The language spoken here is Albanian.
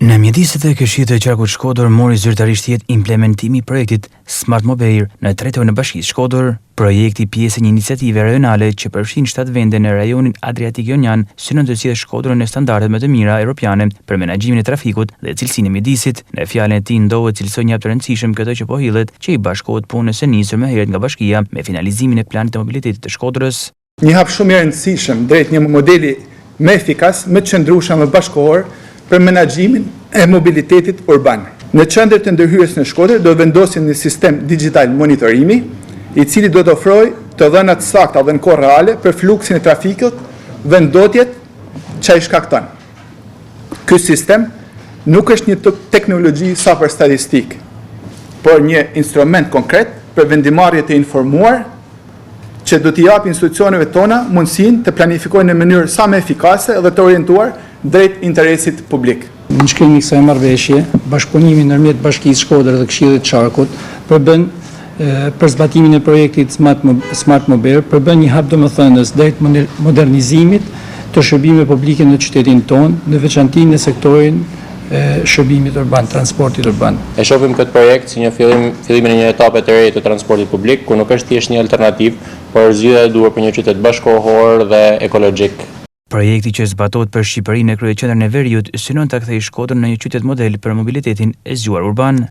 Në mjediset e këshillit të qarkut Shkodër mori zyrtarisht jetë implementimi i projektit Smart Mobile në Tretorën e Bashkisë Shkodër. Projekti pjesë e një iniciative rajonale që përfshin 7 vende në rajonin Adriatik Jonian, synon të sjellë Shkodrën në standardet më të mira europiane për menaxhimin e trafikut dhe cilësinë e mjedisit. Në fjalën e tij ndohet cilësoj një hap të rëndësishëm këtë që po hidhet, që i bashkohet punës së nisur më herët nga bashkia me finalizimin e planit të mobilitetit të Shkodrës. Një hap shumë i rëndësishëm drejt një modeli më efikas, më të qëndrueshëm dhe bashkëkohor për menaxhimin e mobilitetit urban. Në qendër të ndërhyrjes në Shkodër do vendosim një sistem digital monitorimi, i cili do të ofrojë të dhëna të sakta dhe në kohë reale për fluksin e trafikut, vendotjet që ai shkakton. Ky sistem nuk është një teknologji sa për statistikë, por një instrument konkret për vendimarrje të informuar që do t'i japë institucioneve tona mundësinë të planifikojnë në mënyrë sa më efikase dhe të orientuar drejt interesit publik. Në shkrimin e kësaj marrëveshje, bashkëpunimi ndërmjet Bashkisë Shkodër dhe Këshillit të Qarkut përbën për zbatimin e projektit Smart Mobile, përbën një hap domethënës drejt modernizimit të shërbimeve publike në qytetin tonë, në veçanti në sektorin shërbimit urban, transportit urban. E shohim këtë projekt si një fillimin e një etape të re të transportit publik, ku nuk është thjesht një alternativë, por zgjidhja e duhur për një qytet bashkëkohor dhe ekologjik. Projekti që zbatohet për Shqipërinë në kryeqendrën e Veriut synon ta kthejë Shkodrën në një qytet model për mobilitetin e zgjuar urban.